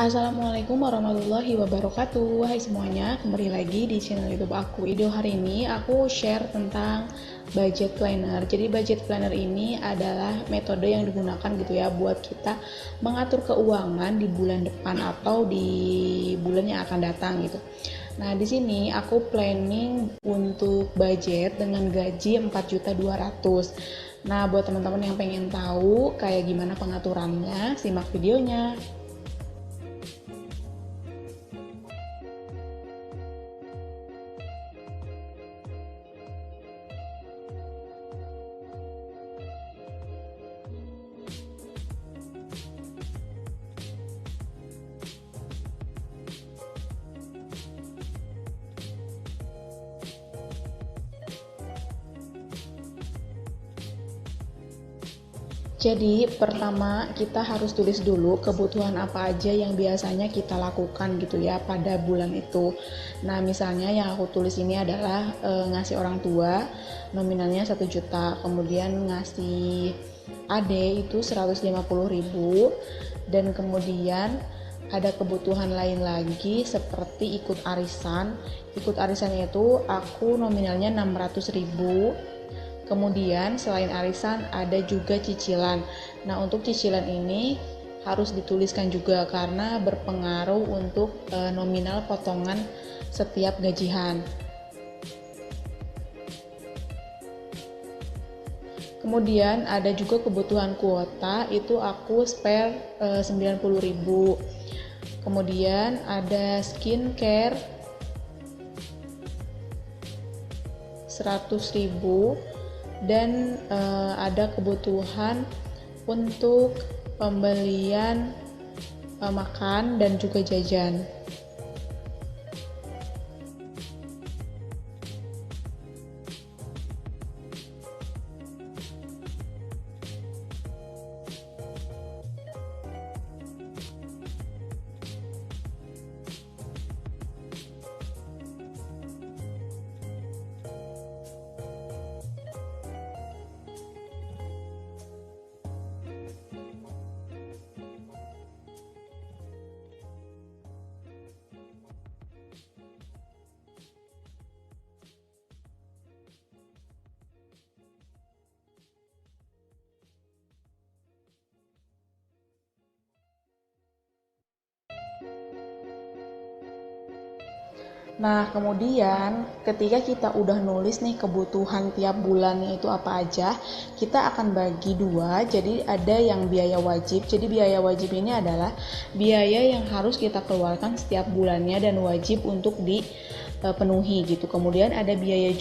Assalamualaikum warahmatullahi wabarakatuh. Hai semuanya, kembali lagi di channel YouTube aku. Video hari ini aku share tentang budget planner. Jadi budget planner ini adalah metode yang digunakan gitu ya buat kita mengatur keuangan di bulan depan atau di bulan yang akan datang gitu. Nah, di sini aku planning untuk budget dengan gaji 4.200.000. Nah, buat teman-teman yang pengen tahu kayak gimana pengaturannya, simak videonya. Jadi pertama kita harus tulis dulu kebutuhan apa aja yang biasanya kita lakukan gitu ya pada bulan itu. Nah misalnya yang aku tulis ini adalah ngasih orang tua nominalnya 1 juta, kemudian ngasih ade itu 150.000, dan kemudian ada kebutuhan lain lagi seperti ikut arisan. Ikut arisannya itu aku nominalnya 600.000. Kemudian selain arisan ada juga cicilan. Nah untuk cicilan ini harus dituliskan juga karena berpengaruh untuk nominal potongan setiap gajian. Kemudian ada juga kebutuhan kuota, itu aku spare 90.000. Kemudian ada skincare 100.000, dan ada kebutuhan untuk pembelian makan dan juga jajan. Nah, kemudian ketika kita udah nulis nih kebutuhan tiap bulannya itu apa aja, kita akan bagi dua. Jadi ada yang biaya wajib. Jadi biaya wajib ini adalah biaya yang harus kita keluarkan setiap bulannya dan wajib untuk dipenuhi gitu. Kemudian ada biaya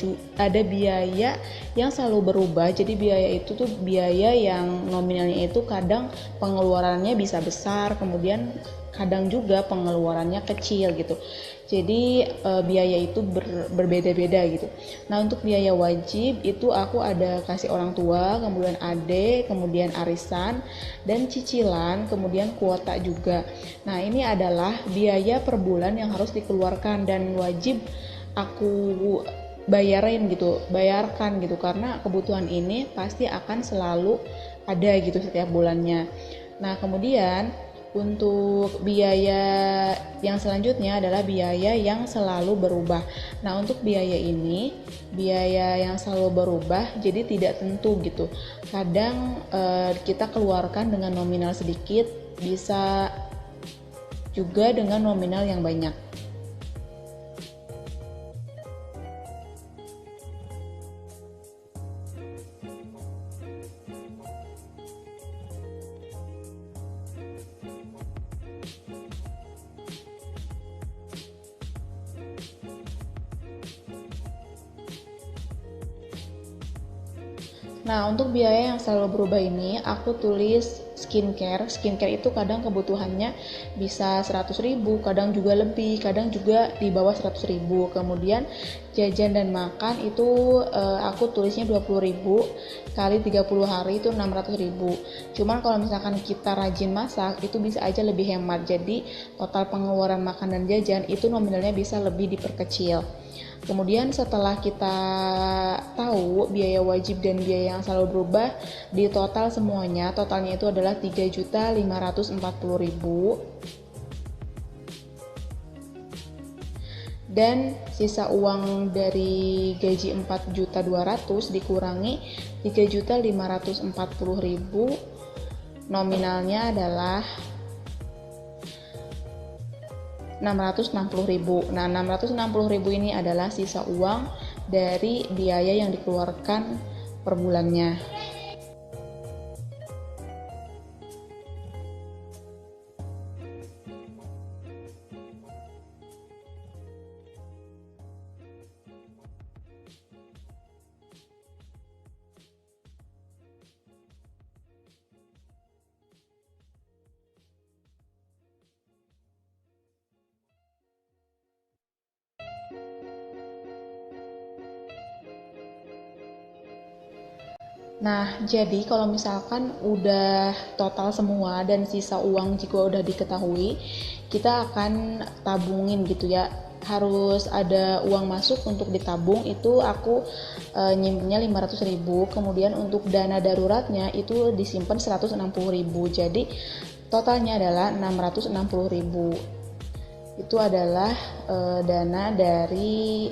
yang selalu berubah. Jadi biaya itu tuh biaya yang nominalnya itu kadang pengeluarannya bisa besar, kemudian kadang juga pengeluarannya kecil gitu. Jadi biaya itu berbeda-beda gitu. Nah untuk biaya wajib itu aku ada kasih orang tua, kemudian ade, kemudian arisan, dan cicilan, kemudian kuota juga. Nah ini adalah biaya per bulan yang harus dikeluarkan dan wajib aku bayarkan gitu, karena kebutuhan ini pasti akan selalu ada gitu setiap bulannya. Nah kemudian untuk biaya yang selanjutnya adalah biaya yang selalu berubah. Nah, untuk biaya ini, biaya yang selalu berubah jadi tidak tentu gitu. Kadang kita keluarkan dengan nominal sedikit, bisa juga dengan nominal yang banyak. Nah, untuk biaya yang selalu berubah ini, aku tulis skincare. Skincare itu kadang kebutuhannya bisa 100.000, kadang juga lebih, kadang juga di bawah 100.000. Kemudian jajan dan makan itu aku tulisnya 20.000 kali 30 hari itu 600.000. Cuman kalau misalkan kita rajin masak, itu bisa aja lebih hemat. Jadi total pengeluaran makan dan jajan itu nominalnya bisa lebih diperkecil. Kemudian setelah kita tahu biaya wajib dan biaya yang selalu berubah, di totalnya itu adalah 3.540.000. Dan sisa uang dari gaji 4.200.000 dikurangi 3.540.000, nominalnya adalah 660.000. Nah, 660.000 ini adalah sisa uang dari biaya yang dikeluarkan per bulannya. Nah, jadi kalau misalkan udah total semua dan sisa uang juga udah diketahui, kita akan tabungin gitu ya. Harus ada uang masuk untuk ditabung, itu aku nyimpennya 500.000. Kemudian untuk dana daruratnya itu disimpan 160.000. Jadi totalnya adalah 660.000. Itu adalah dana dari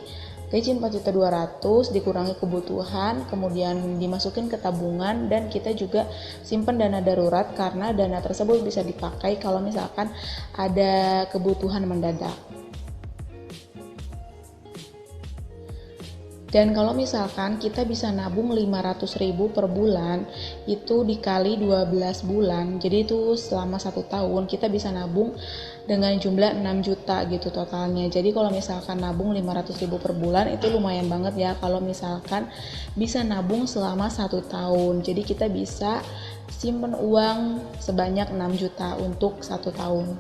gaji 4.200.000 dikurangi kebutuhan, kemudian dimasukin ke tabungan, dan kita juga simpan dana darurat karena dana tersebut bisa dipakai kalau misalkan ada kebutuhan mendadak. Dan kalau misalkan kita bisa nabung 500.000 per bulan, itu dikali 12 bulan, jadi itu selama 1 tahun kita bisa nabung dengan jumlah 6 juta gitu totalnya. Jadi kalau misalkan nabung 500.000 per bulan itu lumayan banget ya kalau misalkan bisa nabung selama 1 tahun. Jadi kita bisa simpen uang sebanyak 6 juta untuk 1 tahun.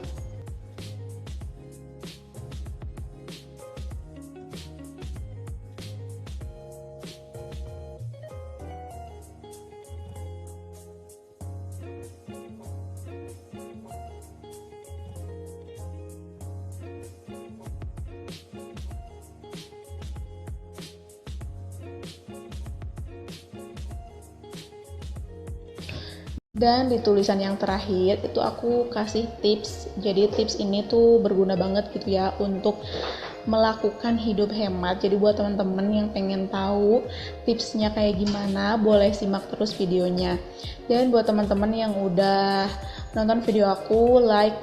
Dan di tulisan yang terakhir itu aku kasih tips. Jadi tips ini tuh berguna banget gitu ya untuk melakukan hidup hemat. Jadi buat teman-teman yang pengen tahu tipsnya kayak gimana, boleh simak terus videonya. Dan buat teman-teman yang udah nonton video aku, like,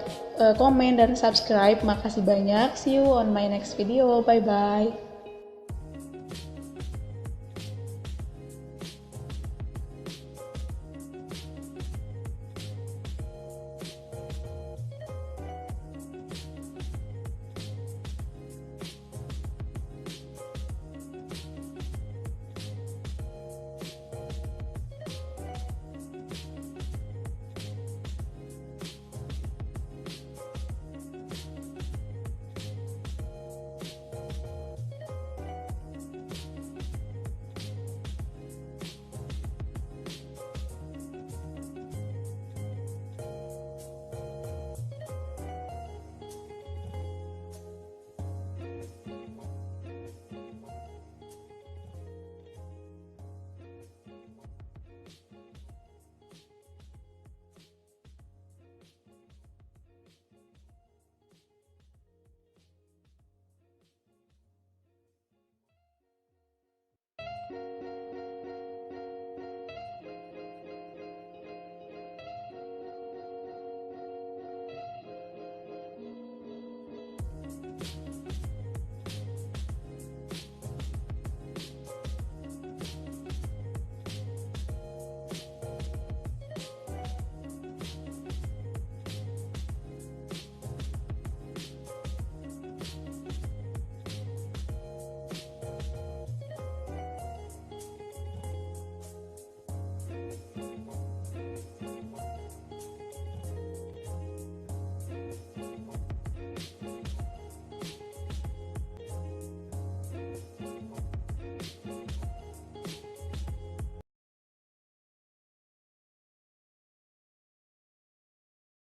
komen, dan subscribe. Makasih banyak. See you on my next video. Bye bye.